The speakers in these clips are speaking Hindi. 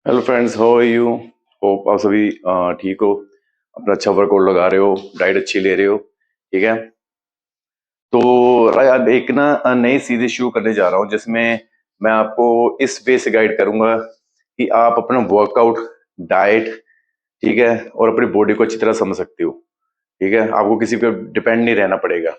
Hello friends, how are you? Hope आप सभी ठीक हो, अपना अच्छा वर्कआउट लगा रहे हो, डाइट अच्छी ले रहे हो। ठीक है। तो यार एक ना नई सीरीज शुरू करने जा रहा हूँ जिसमें मैं आपको इस वे से गाइड करूंगा कि आप अपना वर्कआउट, डाइट, ठीक है, और अपनी बॉडी को अच्छी तरह समझ सकते हो। ठीक है, आपको किसी पर डिपेंड नहीं रहना पड़ेगा।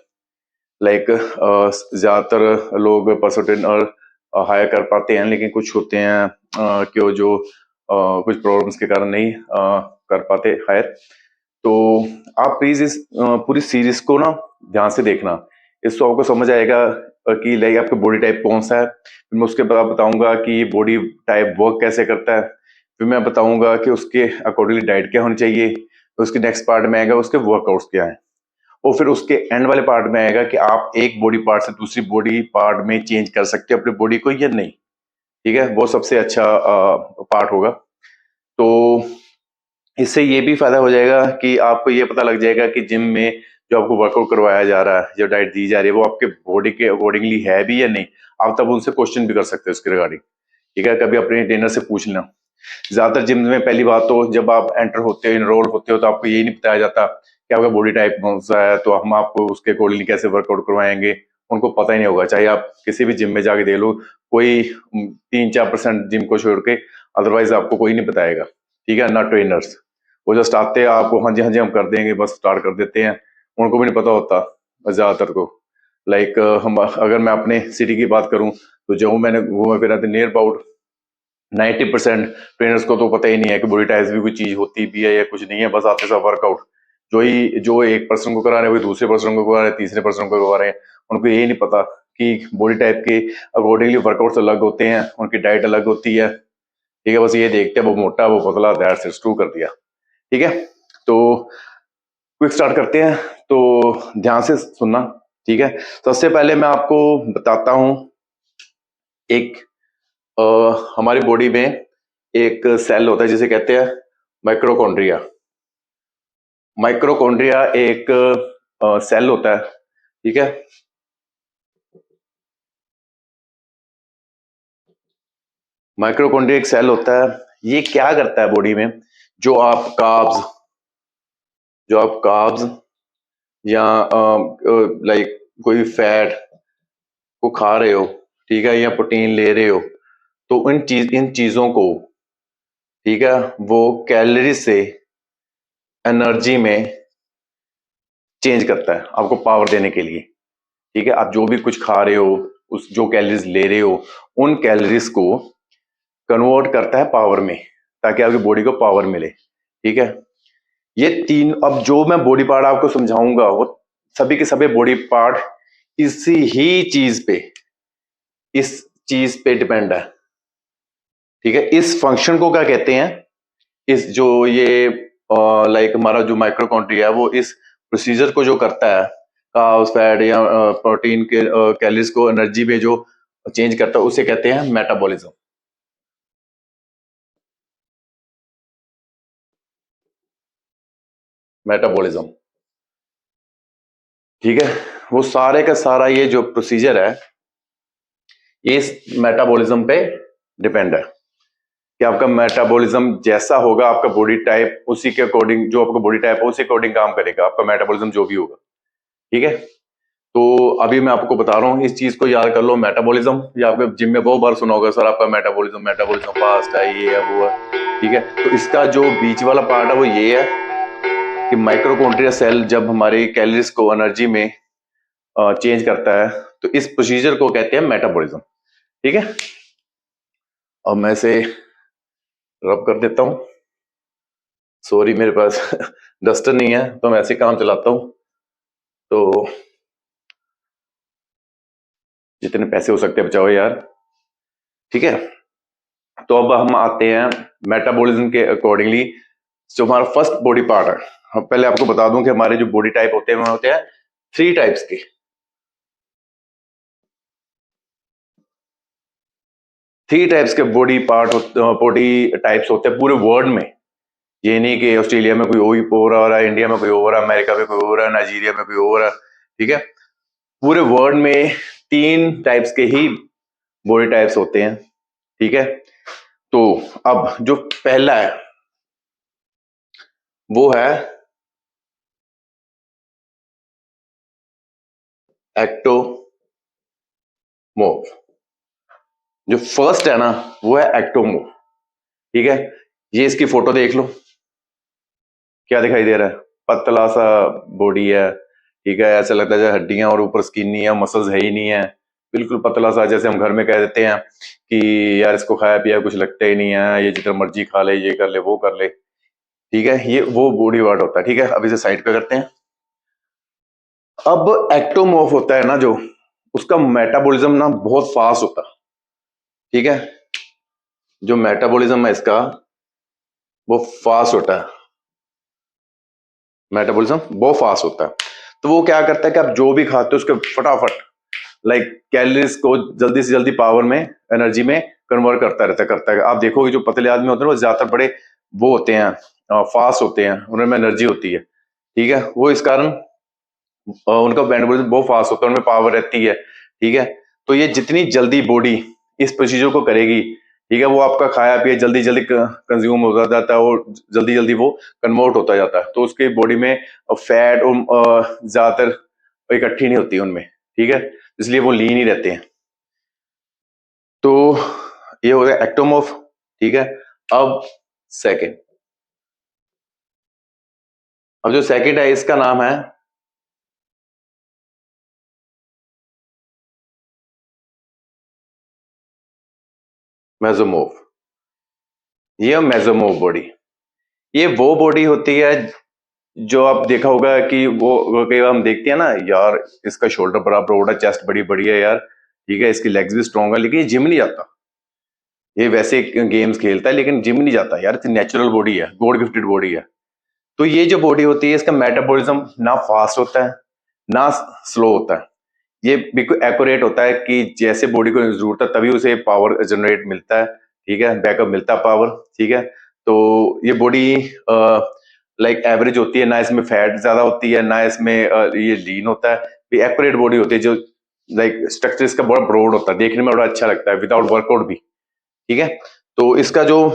लाइक ज्यादातर लोग पर्सनल ट्रेनर हायर कर पाते हैं, लेकिन कुछ होते हैं कि वो जो कुछ प्रॉब्लम्स के कारण नहीं कर पाते हायर। तो आप प्लीज इस पूरी सीरीज को ना ध्यान से देखना। इससे आपको समझ आएगा कि लाइक आपका बॉडी टाइप कौन सा है। फिर मैं उसके बाद बताऊंगा कि बॉडी टाइप वर्क कैसे करता है। फिर मैं बताऊंगा कि उसके अकॉर्डिंगली डाइट क्या होनी चाहिए। फिर उसके नेक्स्ट पार्ट में आएगा उसके वर्कआउट्स क्या है। और फिर उसके एंड वाले पार्ट में आएगा कि आप एक बॉडी पार्ट से दूसरी बॉडी पार्ट में चेंज कर सकते हो अपनी बॉडी को या नहीं। ठीक है, वो सबसे अच्छा पार्ट होगा। तो इससे ये भी फायदा हो जाएगा कि आपको ये पता लग जाएगा कि जिम में जो आपको वर्कआउट करवाया जा रहा है, जो डाइट दी जा रही है, वो आपके बॉडी के अकॉर्डिंगली है भी या नहीं। आप तब उनसे क्वेश्चन भी कर सकते हो उसके रिगार्डिंग। ठीक है, कभी अपने ट्रेनर से पूछ लेना। ज्यादातर जिम में पहली बात तो जब आप एंटर होते हो, इनरोल होते हो, तो आपको यही नहीं बताया जाता कि आपका बॉडी टाइप कौन सा है, तो हम आपको उसके अकॉर्डिंगली कैसे वर्कआउट करवाएंगे। उनको पता ही नहीं होगा, चाहे आप किसी भी जिम में जाके दे लो। कोई 3-4% जिम को छोड़ के अदरवाइज आपको कोई नहीं बताएगा। ठीक है ना, ट्रेनर्स वो जस्ट आते हैं आपको, हाँ जी हाँ जी हम कर देंगे, बस स्टार्ट कर देते हैं। उनको भी नहीं पता होता ज्यादातर को। लाइक हम अगर मैं अपने सिटी की बात करूं, तो जो मैंने घूमा फिरा था नियर अबाउट 90% ट्रेनर्स को तो पता ही नहीं है कि बॉडी टाइप्स भी कोई चीज होती भी है या कुछ नहीं है। बस आते सब वर्कआउट जो एक पर्सन को करा रहे हैं वही दूसरे पर्सन को करा रहे हैं, तीसरे पर्सन को करा रहे हैं। उनको यही नहीं पता कि बॉडी टाइप के अकॉर्डिंगली वर्कआउट्स अलग होते हैं, उनकी डाइट अलग होती है। ठीक है, बस ये देखते हैं वो मोटा वो पतला, दैट्स इट, शुरू कर दिया। ठीक है, तो क्विक स्टार्ट करते हैं। तो ध्यान से सुनना। ठीक है, सबसे पहले मैं आपको बताता हूं एक अ, हमारी बॉडी में एक सेल होता है जिसे कहते हैं माइक्रोकॉन्ड्रिया। माइक्रोकॉन्ड्रिया एक सेल होता है। ठीक है, माइक्रोकॉन्ड्रिया एक सेल होता है। ये क्या करता है बॉडी में? जो आप कार्ब्स जो आप कार्ब्स या लाइक कोई फैट को खा रहे हो, ठीक है, या प्रोटीन ले रहे हो, तो इन चीजों को, ठीक है, वो कैलोरी से एनर्जी में चेंज करता है आपको पावर देने के लिए। ठीक है, आप जो भी कुछ खा रहे हो, उस जो कैलोरीज ले रहे हो, उन कैलोरीज को कन्वर्ट करता है पावर में, ताकि आपकी बॉडी को पावर मिले। ठीक है, ये तीन, अब जो मैं बॉडी पार्ट आपको समझाऊंगा वो सभी के सभी बॉडी पार्ट इसी ही चीज पे, इस चीज पे डिपेंड है। ठीक है, इस फंक्शन को क्या कहते हैं? इस जो ये लाइक हमारा जो माइक्रोकॉन्ड्रिया है वो इस प्रोसीजर को जो करता है, कार्ब्स, फैट या प्रोटीन के कैलोरीज को एनर्जी में जो चेंज करता है, उसे कहते हैं मेटाबॉलिज्म। मेटाबॉलिज्म, ठीक है। वो सारे का सारा ये जो प्रोसीजर है, ये इस मेटाबॉलिज्म पे डिपेंड है कि आपका मेटाबॉलिज्म जैसा होगा, आपका बॉडी टाइप उसी के अकॉर्डिंग, जो आपका बॉडी टाइप है उसी अकॉर्डिंग काम करेगा आपका मेटाबॉलिज्म जो भी होगा। ठीक है, तो अभी मैं आपको बता रहा हूँ, इस चीज को याद कर लो, मेटाबॉलिज्म। ये आपके जिम में बहुत बार सुना होगा, सर आपका मेटाबॉलिज्म मेटाबॉलिज्म फास्ट है, ये है वो है। ठीक है, तो इसका जो बीच वाला पार्ट है वो ये है कि माइक्रोकॉन्ड्रिया सेल जब हमारी कैलोरीज को एनर्जी में चेंज करता है, तो इस प्रोसीजर को कहते हैं मेटाबॉलिज्म। ठीक है, अब मैं इसे रब कर देता हूँ। सॉरी, मेरे पास डस्टर नहीं है तो मैं ऐसे काम चलाता हूँ। तो जितने पैसे हो सकते हैं बचाओ यार। ठीक है, तो अब हम आते हैं मेटाबॉलिज्म के अकॉर्डिंगली। जो हमारा फर्स्ट बॉडी पार्ट है, हम पहले आपको बता दूं कि हमारे जो बॉडी टाइप होते हैं वो होते हैं 3 टाइप्स के। 3 टाइप्स के बॉडी टाइप्स होते हैं पूरे वर्ल्ड में। ये नहीं कि ऑस्ट्रेलिया में कोई हो रहा है, इंडिया में कोई हो रहा है, अमेरिका में कोई हो रहा है, नाइजीरिया में कोई हो रहा है। ठीक है, पूरे वर्ल्ड में 3 टाइप्स के ही बॉडी टाइप्स होते हैं। ठीक है, तो अब जो पहला है वो है एक्टोमोव। जो फर्स्ट है ना वो है एक्टोमोव। ठीक है, ये इसकी फोटो देख लो, क्या दिखाई दे रहा है? पतला सा बॉडी है। ठीक है, ऐसा लगता है जैसे हड्डियां और ऊपर स्किन नहीं है, मसल्स है ही नहीं है। बिल्कुल पतला सा, जैसे हम घर में कह देते हैं कि यार इसको खाया पिया कुछ लगता ही नहीं है, ये जितना मर्जी खा ले, ये कर ले वो कर ले। ठीक है, ये वो बॉडी वार्ड होता है। ठीक है, अब इसे साइड पे करते हैं। अब एक्टोमॉर्फ होता है ना जो, उसका मेटाबॉलिज्म ना बहुत फास्ट होता है। ठीक है, जो मेटाबॉलिज्म है इसका वो फास्ट होता है, मेटाबॉलिज्म बहुत फास्ट होता है। तो वो क्या करता है कि आप जो भी खाते हो उसके फटाफट कैलोरीज को जल्दी से जल्दी पावर में, एनर्जी में कन्वर्ट करता है। आप देखोगे जो पतले आदमी होते हैं वो ज्यादातर बड़े वो होते हैं, फास्ट होते हैं, उनमें एनर्जी होती है। ठीक है, वो इस कारण उनका मेटाबॉलिज्म बहुत फास्ट होता है, उनमें पावर रहती है। ठीक है, तो ये जितनी जल्दी बॉडी इस प्रोसीजर को करेगी, ठीक है, वो आपका खाया पिया जल्दी जल्दी कंज्यूम होता जाता है और जल्दी जल्दी वो कन्वर्ट होता जाता है। तो उसके बॉडी में फैट ज्यादातर इकट्ठी नहीं होती उनमें। ठीक है, इसलिए वो लीन ही रहते हैं। तो ये हो गया एक्टोमॉर्फ। ठीक है, अब सेकंड, अब जो सेकंड है इसका नाम है मेसोमॉर्फ। ये मेसोमॉर्फ बॉडी, ये वो बॉडी होती है जो आप देखा होगा कि वो कई बार हम देखते हैं ना, यार इसका शोल्डर बराबर हो रहा है, चेस्ट बड़ी बड़ी है यार। ठीक है, इसकी लेग्स भी स्ट्रॉन्ग है, लेकिन ये जिम नहीं जाता। ये वैसे गेम्स खेलता है लेकिन जिम नहीं जाता यार, इतनी नेचुरल बॉडी है, गॉड गिफ्टेड बॉडी है। तो ये जो बॉडी होती है इसका मेटाबॉलिज्म ना फास्ट होता है ना स्लो होता है। ये बिल्कुल एक्यूरेट होता है कि जैसे बॉडी को जरूरत है तभी उसे पावर जनरेट मिलता है। ठीक है, बैकअप मिलता है पावर। ठीक है, तो ये बॉडी एवरेज होती है, ना इसमें फैट ज्यादा होती है ना इसमें ये लीन होता है। ये एक्यूरेट बॉडी होती है जो स्ट्रक्चर इसका बड़ा ब्रॉड होता है, देखने में बड़ा अच्छा लगता है विदाउट वर्कआउट भी। ठीक है, तो इसका जो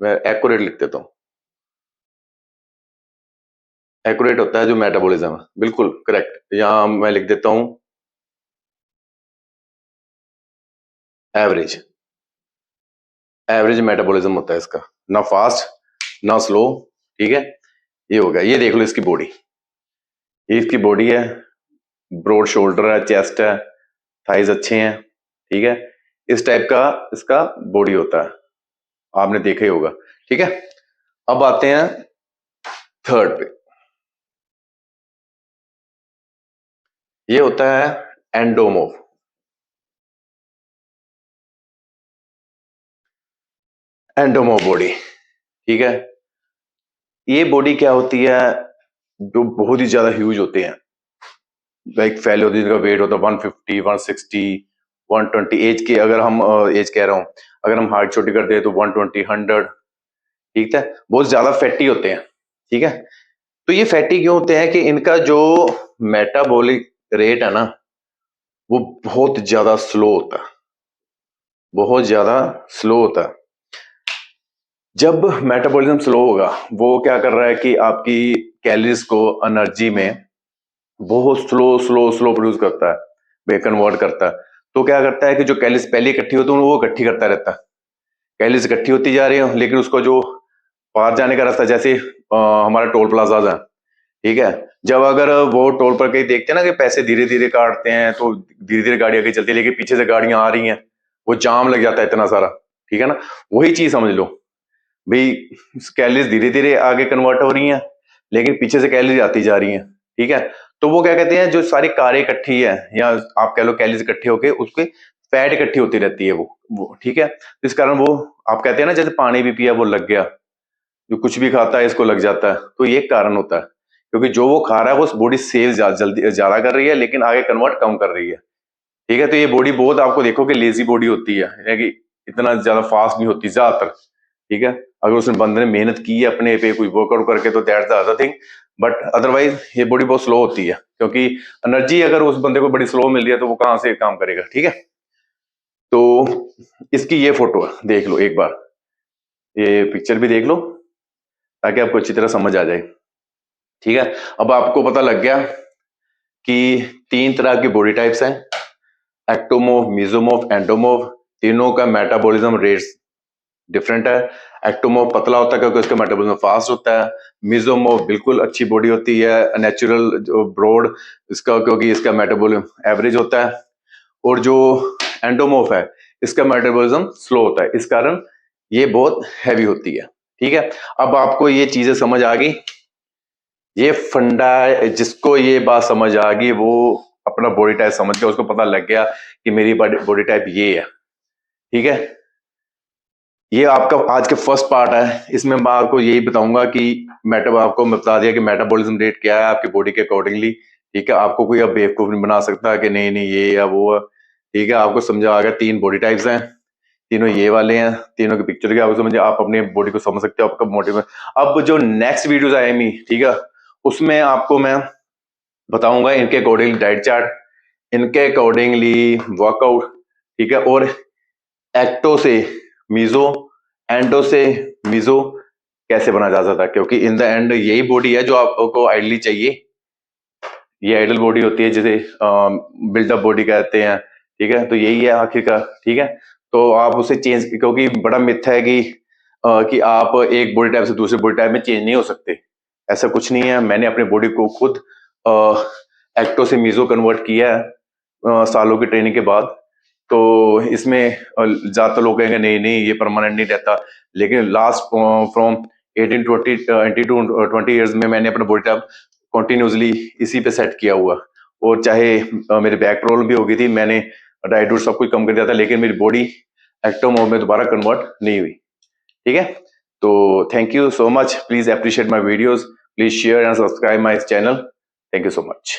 मैं एक्यूरेट लिख देता हूँ, एक्यूरेट होता है जो मेटाबॉलिज्म है, बिल्कुल करेक्ट। यहाँ मैं लिख देता हूँ एवरेज। एवरेज मेटाबॉलिज्म होता है इसका, ना फास्ट ना स्लो। ठीक है, ये हो गया। ये देख लो इसकी बॉडी, ये इसकी बॉडी है, ब्रॉड शोल्डर है, चेस्ट है, थाइज अच्छे हैं। ठीक है, इस टाइप का इसका बॉडी होता है, आपने देखा ही होगा। ठीक है, अब आते हैं थर्ड पे। ये होता है एंडोमोर्फ। Endomorph body. ठीक है, ये बॉडी क्या होती है, जो बहुत ही ज्यादा ह्यूज होते हैं। फैले होती है, जिनका वेट होता है 150, 160, 120। एज के अगर हम एज कह रहा हूं, अगर हम हाइट छोटी करते हैं तो 120, 100। ठीक है, बहुत ज्यादा फैटी होते हैं। ठीक है, तो ये फैटी क्यों होते हैं कि इनका जो मेटाबॉलिक रेट है ना वो बहुत ज्यादा स्लो होता है, बहुत ज्यादा स्लो होता है। जब मेटाबॉलिज्म स्लो होगा, वो क्या कर रहा है कि आपकी कैलोरीज को एनर्जी में बहुत स्लो स्लो स्लो प्रोड्यूस करता है, कन्वर्ट करता है। तो क्या करता है कि जो कैलोरीज पहले इकट्ठी होती है वो इकट्ठी करता रहता है। कैलोरीज इकट्ठी होती जा रही है, लेकिन उसको जो पार जाने का रास्ता, जैसे हमारा टोल प्लाजा है। ठीक है, जब अगर वो टोल पर कहीं देखते हैं ना कि पैसे धीरे धीरे काटते हैं तो धीरे धीरे गाड़ी आगे चलती है, लेकिन पीछे से गाड़ियां आ रही हैं, वो जाम लग जाता है इतना सारा। ठीक है ना, वही चीज समझ लो भाई, कैलोरीज धीरे धीरे आगे कन्वर्ट हो रही हैं लेकिन पीछे से कैलोरीज आती जा रही हैं। ठीक है, तो वो क्या कहते हैं, जो सारी कारें इकट्ठी है या आप कह लो कैलोरीज इकट्ठे होके उसके फैट इकट्ठी होती रहती है वो। ठीक है, इस कारण वो आप कहते हैं ना जैसे पानी भी पिया वो लग गया, जो कुछ भी खाता है इसको लग जाता है। तो ये कारण होता है, क्योंकि जो वो खा रहा है वो बॉडी सेव जल्दी ज्यादा कर रही है लेकिन आगे कन्वर्ट कम कर रही है। ठीक है, तो ये बॉडी बहुत आपको देखो कि लेजी बॉडी होती है, यानी कि इतना ज्यादा फास्ट नहीं होती ज्यादातर। ठीक है, अगर उसने बंदे ने मेहनत की है अपने पे कोई वर्कआउट करके तो that's the other thing, but otherwise ये बॉडी बहुत स्लो होती है, क्योंकि एनर्जी अगर उस बंदे को बड़ी स्लो मिल रही है तो वो कहाँ से काम करेगा। ठीक है, तो इसकी ये फोटो है, देख लो एक बार, ये पिक्चर भी देख लो ताकि आपको अच्छी तरह समझ आ जाए। ठीक है, अब आपको पता लग गया कि 3 तरह की बॉडी टाइप्स हैं, एक्टोमोर्फ, मेसोमोर्फ, एंडोमोर्फ। तीनों का मेटाबॉलिज्म रेट्स डिफरेंट है। एक्टोमोर्फ पतला होता है क्योंकि उसका मेटाबॉलिज्म फास्ट होता है। मेसोमोर्फ बिल्कुल अच्छी बॉडी होती है, नेचुरल ब्रॉड इसका, क्योंकि इसका मेटाबॉलिज्म एवरेज होता है। और जो एंडोमोर्फ है इसका मेटाबॉलिज्म स्लो होता है, इस कारण ये बहुत हैवी होती है। ठीक है, अब आपको ये चीजें समझ आ गई, ये फंडा, जिसको ये बात समझ आ गई वो अपना बॉडी टाइप समझ गया, उसको पता लग गया कि मेरी बॉडी टाइप ये है। ठीक है, ये आपका आज का फर्स्ट पार्ट है। इसमें मैं आपको यही बताऊंगा कि आपको मैं बता दिया कि मेटाबॉलिज्म रेट क्या है आपकी बॉडी के अकॉर्डिंगली। ठीक है, आपको कोई अब बेवकूफ नहीं बना सकता कि नहीं नहीं ये या वो है। ठीक है, आपको समझा आ गया 3 बॉडी टाइप्स हैं, तीनों ये वाले हैं, तीनों की पिक्चर की आपको समझ, आप अपनी बॉडी को समझ सकते हो, आपका मोटिव। अब जो नेक्स्ट वीडियोस आएंगी, ठीक है, उसमें आपको मैं बताऊंगा इनके अकॉर्डिंग डाइट चार्ट, इनके अकॉर्डिंगली वर्कआउट। ठीक है, और एक्टो से मीजो, एंडो से मीजो कैसे बना जा सकता है, क्योंकि इन द एंड यही बॉडी है जो आपको आइडली चाहिए। ये आइडल बॉडी होती है जिसे बिल्डअप बॉडी कहते हैं। ठीक है, तो यही है आखिरकार। ठीक है, तो आप उसे चेंज, क्योंकि बड़ा मिथ है कि आप एक बॉडी टाइप से दूसरे बॉडी टाइप में चेंज नहीं हो सकते। ऐसा कुछ नहीं है, मैंने अपनी बॉडी को खुद एक्टो से मीजो कन्वर्ट किया है सालों की ट्रेनिंग के बाद। तो इसमें ज्यादातर लोग कहेंगे नहीं नहीं ये परमानेंट नहीं रहता, लेकिन लास्ट फ्रॉम 18 टू 20 ईयर्स में मैंने अपना बॉडी टाइप कंटिन्यूसली इसी पे सेट किया हुआ। और चाहे मेरे बैक प्रॉब्लम भी हो गई थी, मैंने डाइट सब कुछ कम कर दिया था, लेकिन मेरी बॉडी एक्टो मोड में दोबारा कन्वर्ट नहीं हुई। ठीक है, तो thank you so much, please appreciate my videos, please share and subscribe my channel, thank you so much.